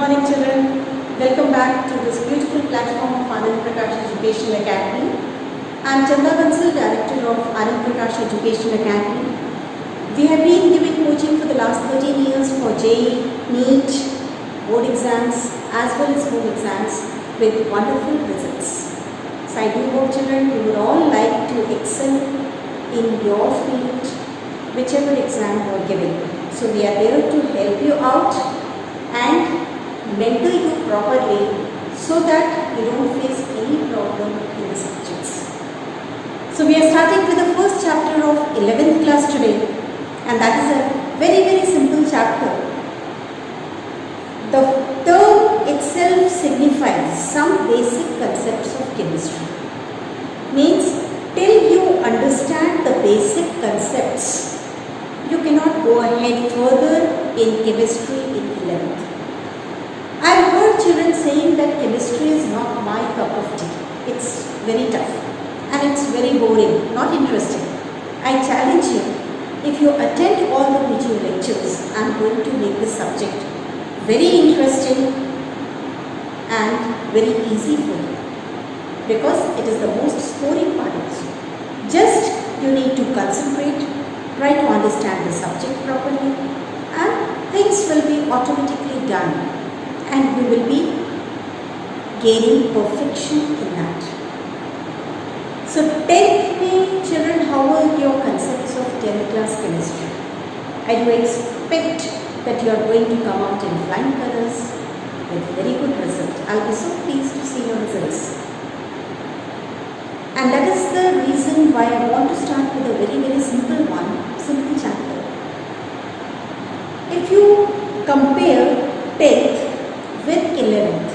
morning children. Welcome back to this beautiful platform of Anand Prakash Education Academy. I am Chanda Bansal, Director of Anand Prakash Education Academy. We have been giving coaching for the last 13 years for JEE, NEET, board exams as well as home exams with wonderful results. So I do hope children you would all like to excel in your field, whichever exam you are giving. So we are there to help you out and mentor you properly so that you don't face any problem in the subjects. So we are starting with the first chapter of 11th class today, and that is a very simple chapter. The term itself signifies some basic concepts of chemistry. Means till you understand the basic concepts, you cannot go ahead further in chemistry in 11th. I have heard children saying that chemistry is not my cup of tea. It's very tough and it's very boring, not interesting. I challenge you, if you attend all the video lectures, I am going to make this subject very interesting and very easy for you because it is the most scoring part also. Just you need to concentrate, try to understand the subject properly, and things will be automatically done and you will be gaining perfection in that. So tell me children, how are your concepts of 10th class chemistry? I do expect that you are going to come out in flying colors with very good result. I'll be so pleased to see your results. And that is the reason why I want to start with a very simple simple chapter. If you compare 10th with 11th,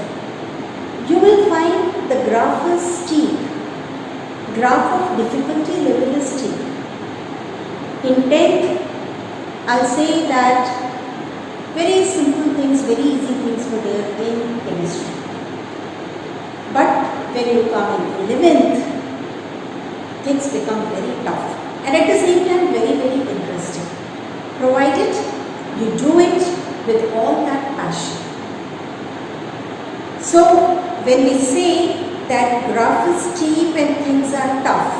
you will find the graph is steep. Graph of difficulty level is steep. In 10th, I'll say that very simple things, very easy things were there in chemistry. But when you come in 11th, things become very tough and at the same time very interesting, provided you do it with all that passion. So when we say that graph is steep and things are tough,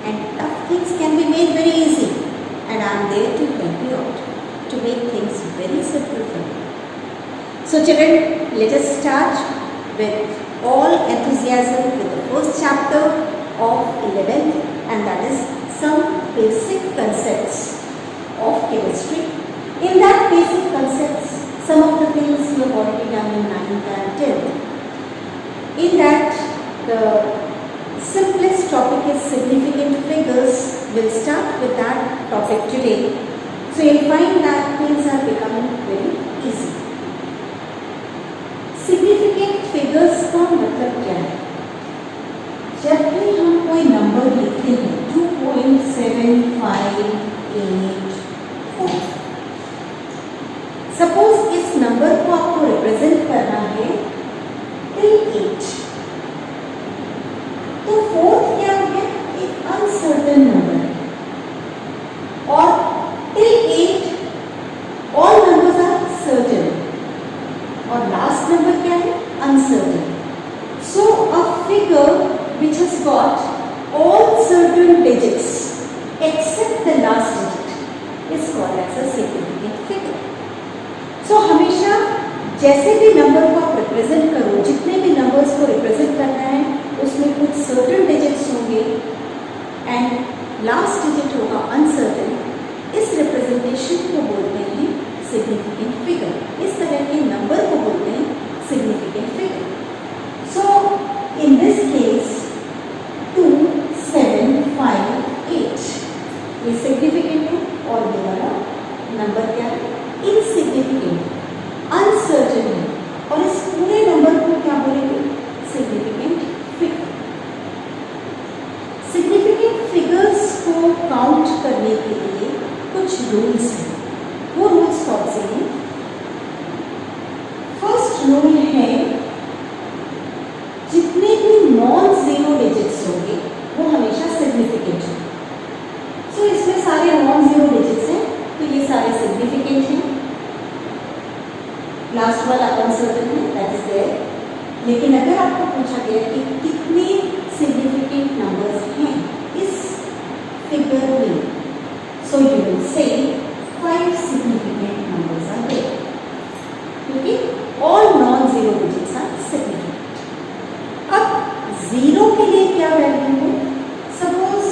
and tough things can be made very easy, and I am there to help you out to make things very simple for you. So children, let us start with all enthusiasm with the first chapter of 11th, and that is some basic concepts of chemistry. In that basic concepts, some of the things you have already done in 9th and 10th. In that, the simplest topic is significant figures. We'll start with that topic today. So you'll find that things are becoming very easy. Significant figures का मतलब क्या है? जब भी हम कोई number लिखते हैं 2.7584, सपोज इस नंबर को आपको रिप्रेजेंट करना है till 8, तो फोर्थ क्या है? एक अनसर्टेन नंबर है, और till 8 all numbers are certain, और लास्ट नंबर क्या है? Uncertain. So a figure which has got all certain digits except the last digit is called as a significant figure. So हमेशा जैसे भी नंबर को आप रिप्रेजेंट करो, जितने भी नंबर्स को रिप्रेजेंट करना है उसमें कुछ सर्टेन डिजिट्स होंगे एंड लास्ट डिजिट होगा अनसर्टेन. इस रिप्रेजेंटेशन को बोलते हैं सिग्निफिकेंट फिगर. इस तरह के नंबर को बोलते हैं significant figure. So in this case 2758 ये सिग्निफिकेंट है और ये वाला नंबर क्या है? इनसिग्निफिकेंट, अनसर्टेन है, और इस पूरे नंबर को क्या बोलेंगे? Significant figure. सिग्निफिकेंट फिगर्स को काउंट करने के लिए कुछ रूल्स हैं. वो रूल्स कौन से हैं? फर्स्ट रूल है जितने भी नॉन जीरो डिजिट्स होंगे वो हमेशा सिग्निफिकेंट है. सो इसमें सारे नॉन जीरो डिजिट्स हैं तो ये सारे सिग्निफिकेंट हैं. लास्ट वाला अनसर्टेन है, दैट इज देयर। लेकिन अगर आपको पूछा गया कि कितने सिग्निफिकेंट नंबर्स हैं इस फिगर में, so you will say 5 significant numbers are there, क्योंकि all non-zero digits are significant। अब जीरो के लिए क्या वैल्यू है? सपोज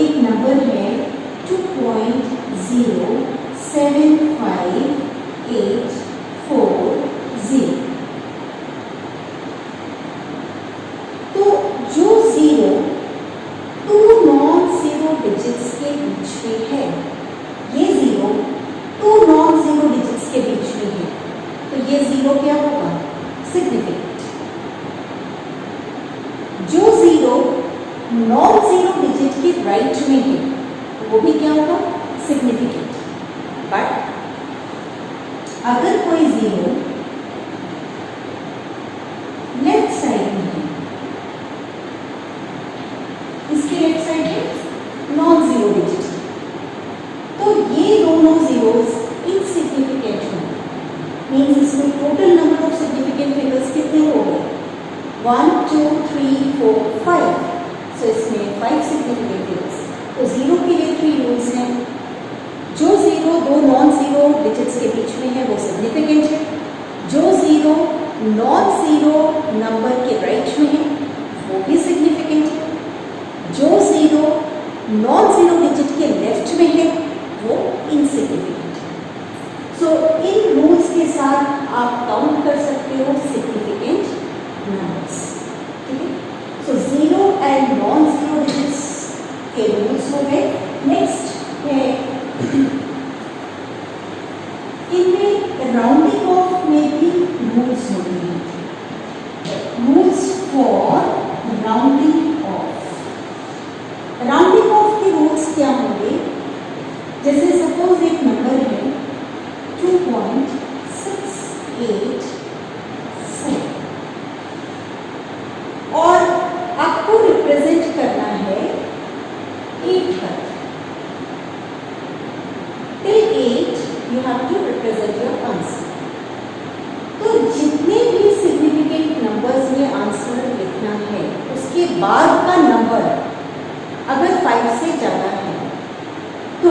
एक नंबर है 2.075840, तो जो जीरो 2 non-zero digits के बीच में है, ये जीरो 2 non-zero digits के बीच में है, तो ये जीरो क्या होगा? सिग्निफिकेंट। जो जीरो non-zero डिजिट के राइट में है, वो भी क्या होगा? सिग्निफिकेंट। बट अगर कोई जीरो लेफ्ट साइड में है, इसके लेफ्ट साइड है non-zero डिजिट, तो ये दोनों जीरोस इनसिग्निफिकेंट होंगे। मीन्स इसमें total number of significant figures कितने हो गए? 1 2 3 4 5। सो इसमें 5 सिग्निफिकेंट फिगर्स। तो जीरो के लिए 3 रूल्स हैं। जो जीरो 2 non-zero डिजिट्स के बीच में है वो सिग्निफिकेंट है। जो जीरो non-zero नंबर के राइट में है वो भी सिग्निफिकेंट है। जो जीरो non-zero डिजिट के लेफ्ट में है वो इनसिग्निफिकेंट है। सो इन रूल्स के साथ आप काउंट कर सकते हो सिग्निफिकेंट नंबर्स। ठीक है, so zero and non-zero digits के रूल्स हो गए। नेक्स्ट है इनमें राउंडिंग ऑफ में भी रूल्स होते हैं। Rules for rounding off. Rounding off के रूल्स क्या होंगे? जैसे सपोज एक नंबर है 2.687 और आपको रिप्रेजेंट करना है 8 तक। Till 8 you have to represent your answer. तो जितने भी सिग्निफिकेंट नंबर्स में आंसर लिखना है, उसके बाद का नंबर अगर 5 से ज़्यादा है तो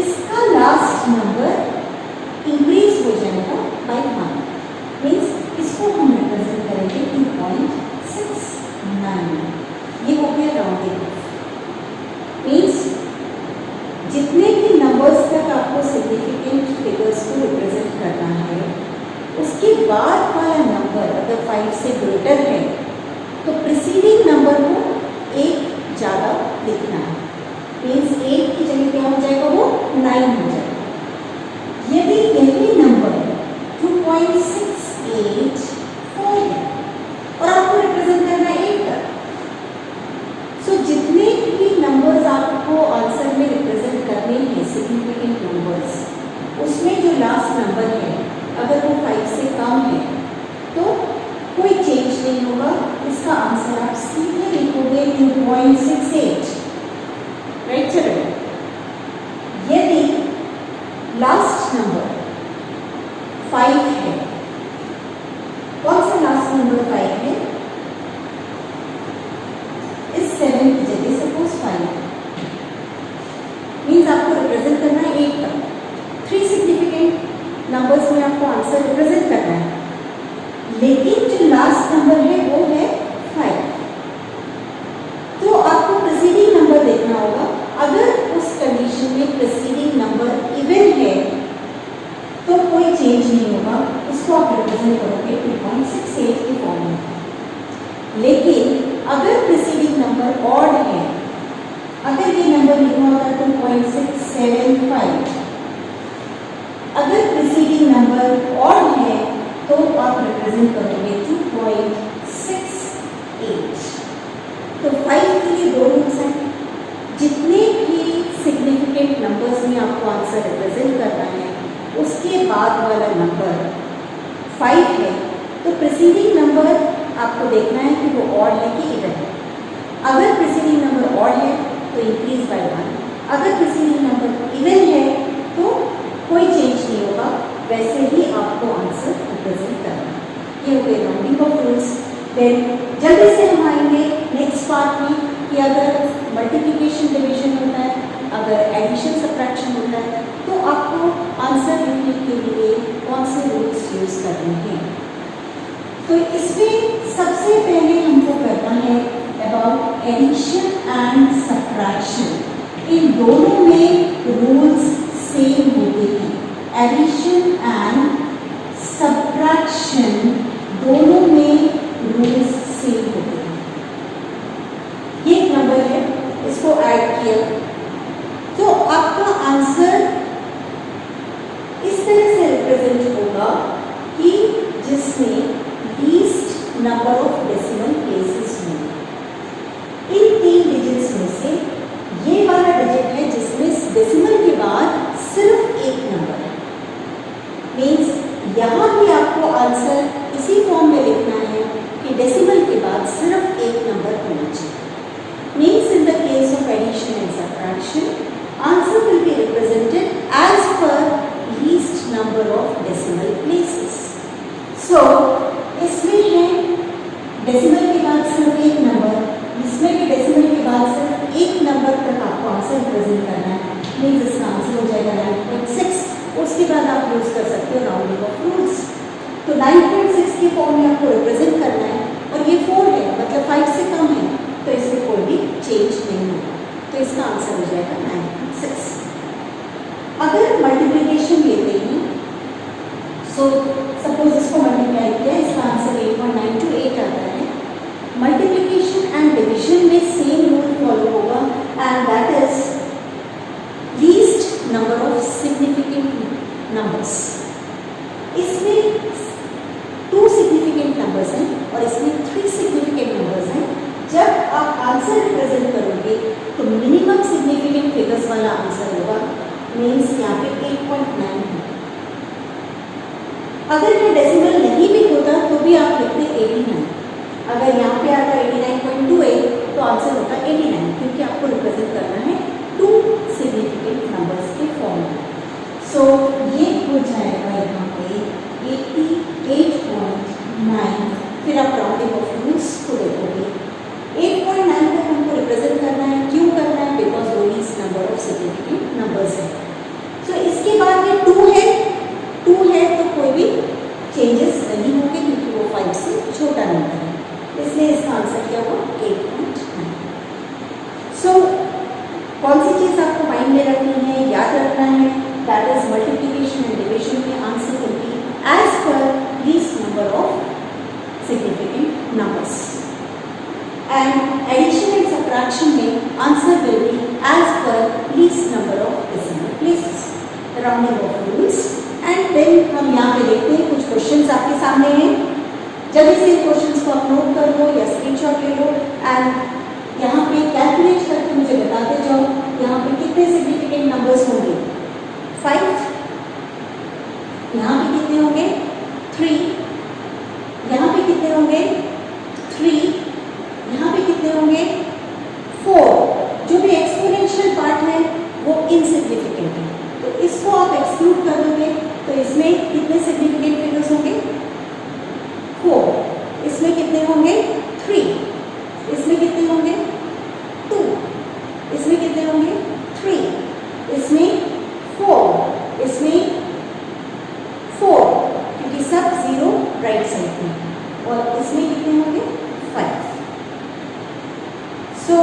इसका लास्ट नंबर इंक्रीज हो जाएगा बाय 1। मीन्स इसको हम रिप्रेजेंट करेंगे 2.69। ये हो गया राउंडिंग ऑफ। मीन्स जितने भी नंबर्स तक आपको सिग्निफिकेंट फिगर्स को रिप्रेजेंट करना है, उसके बाद वाला नंबर अगर 5 से ग्रेटर है तो प्रीसीडिंग नंबर को 1 ज़्यादा लिखना है। मीन्स 8 की जगह क्या हो जाएगा? वो 9 हो जाएगा। यदि यही नंबर 2.684 है और आपको रिप्रेजेंट करना है 8 तक, सो जितने भी नंबर्स आपको आंसर में रिप्रेजेंट करने हैं सिग्निफिकेंट नंबर्स, उसमें जो लास्ट नंबर है अगर वो 5 से कम है तो कोई चेंज नहीं होगा। इसका आंसर आप सीधे लिखोगे 2.68। Right children? यदि लास्ट नंबर 5 है, कौन सा लास्ट नंबर 5 है? इस 7 की जगह सपोज 5 मीन्स आपको रिप्रेजेंट करना है 8 तक। 3 सिग्निफिकेंट नंबर्स में आपको आंसर रिप्रेजेंट करना है, लेकिन जो लास्ट नंबर है वो है 5। तो आपको प्रीसीडिंग नंबर देखना होगा। अगर उस कंडीशन में प्रीसीडिंग नंबर इवन है तो कोई चेंज नहीं होगा, उसको आप रिप्रेजेंट करोगे 2.68 के फॉर्म में। लेकिन अगर प्रीसीडिंग नंबर ऑड है, अगर ये नंबर लिखा होता है 2.675, अगर प्रीसीडिंग नंबर ऑड है तो आप रिप्रेजेंट करोगे 2.68। तो 5 के लिए 2 रूल्स हैं। जितने भी सिग्निफिकेंट नंबर्स में आपको आंसर रिप्रेजेंट करना है, उसके बाद वाला नंबर 5 है तो प्रीसीडिंग नंबर आपको देखना है कि वो ऑड है कि इवन है। अगर प्रीसीडिंग नंबर ऑड है तो इंक्रीज बाय 1, अगर प्रीसीडिंग नंबर इवन है तो कोई चेंज नहीं होगा, वैसे ही आपको आंसर देन जल्दी से हम आएंगे नेक्स्ट पार्ट में कि अगर मल्टीप्लिकेशन डिवीजन होता है, अगर एडिशन सब्ट्रैक्शन होता है, तो आपको आंसर लिखने के लिए कौन से रूल्स यूज करने हैं। तो इसमें सबसे पहले हमको करना है अबाउट एडिशन एंड सब्ट्रैक्शन। इन दोनों में रूल्स सेम होते हैं। एडिशन एंड सब्ट्रैक्शन दोनों में रूल्स सेम होते हैं। ये एक नंबर है, इसको ऐड किया तो आपका आंसर इस तरह से रिप्रेजेंट होगा कि जिसमें least number of decimal places होंगे। इन 3 डिजिट्स में से ये वाला डिजिट है जिसमें डेसिमल के बाद सिर्फ एक नंबर है। मीन्स यहाँ भी आपको आंसर इसी फॉर्म में लिखना है कि डेसिमल के बाद सिर्फ एक नंबर होना चाहिए। Means in the case of addition and subtraction, answer will be represented as per least number of decimal places. So, इसमें है डेसिमल के बाद सिर्फ एक नंबर, इसमें भी डेसिमल के बाद सिर्फ एक नंबर तक आपको आंसर प्रेजेंट करना है। मीन्स इसका आंसर हो जाएगा 9.6। उसके बाद आप यूज कर सकते हो राउंडिंग ऑफ रूल्स। तो 9.6 के फॉर्म में आपको रिप्रेजेंट करना है और ये 4 है, मतलब 5 से कम है, तो इसमें कोई भी चेंज नहीं होगा। तो इसका आंसर हो जाएगा 9.6। अगर मल्टीप्लिकेशन लेते हैं, सो सपोज इसको मल्टीप्लाई किया, इसका आंसर 8.928 आता है। मल्टीप्लिकेशन एंड डिविजन में सेम रूल फॉलो होगा and that is least number of significant numbers. इसमें 2 सिग्निफिकेंट नंबर्स हैं और इसमें 3 सिग्निफिकेंट नंबर्स हैं। जब आप आंसर रिप्रेजेंट करोगे तो मिनिमम सिग्निफिकेंट फिगर्स वाला आंसर होगा। मीन्स यहाँ पे 8.9 है। अगर ये डेसिमल नहीं भी होता तो भी आप लिखते 89। अगर यहाँ पे आता 89.28 तो आंसर होता 89, क्योंकि आपको रिप्रेजेंट करना है 2 सिग्निफिकेंट नंबर्स के फॉर्म में। सो ये हो जाएगा यहाँ पे 88.9। फिर आप राउंडिंग ऑफ रूल्स को देखोगे, 8.9 तक हमको रिप्रेजेंट करना है। क्यों करना है? बिकॉज वो least number of significant numbers है। सो इसके बाद में 2 है तो कोई भी चेंजेस नहीं होंगे क्योंकि वो 5 से छोटा नंबर है, इसलिए इसका आंसर क्या हुआ 8.9। सो कौन सी चीज़ आपको माइंड में रखनी है, याद रखना है, that is multiplication and division में answer will be as per least number of significant numbers and addition and subtraction में answer will be as per least number of decimal places. Rounding off rules and then हम यहाँ पे देखते हैं कुछ questions आपके सामने हैं। जल्दी से इन क्वेश्चंस को आप नोट कर लो या स्क्रीनशॉट ले लो एंड यहाँ पे कैलकुलेट करके मुझे बताते जाओ यहाँ पे कितने सिग्निफिकेंट नंबर्स होंगे। 5, यहाँ पे कितने होंगे 3, यहाँ पे कितने होंगे 3, यहाँ पे कितने होंगे 4। जो भी एक्सपोनेंशियल पार्ट है वो इनसिग्निफिकेंट है, तो इसको आप एक्सक्लूड कर दोगे तो इसमें कितने सिग्निफिकेंट फिगर्स होंगे 4। इसमें कितने होंगे 3, इसमें कितने होंगे 2, इसमें कितने होंगे 3, इसमें 4, इसमें 4, क्योंकि सब 0 राइट साइड में, और इसमें कितने होंगे 5। So,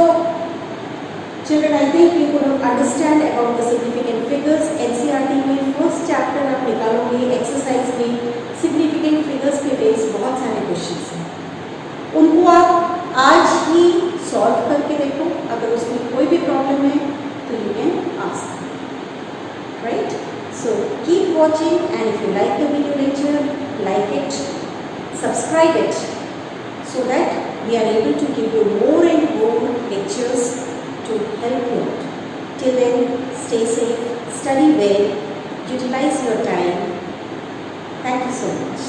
children, I think you could understand about the significant figures. NCERT में फर्स्ट चैप्टर आप निकालोगे, एक्सरसाइज में सिग्निफिकेंट फिगर्स पे बेस बहुत सारे क्वेश्चंस हैं, उनको आप आज ही सॉल्व करके देखो। अगर उसमें कोई भी प्रॉब्लम है तो you can ask, right? So keep watching and if you like the video lecture, like it, subscribe it, so that we are able to give you more and more lectures to help you out. Till then, stay safe, study well, utilize your time. Thank you so much.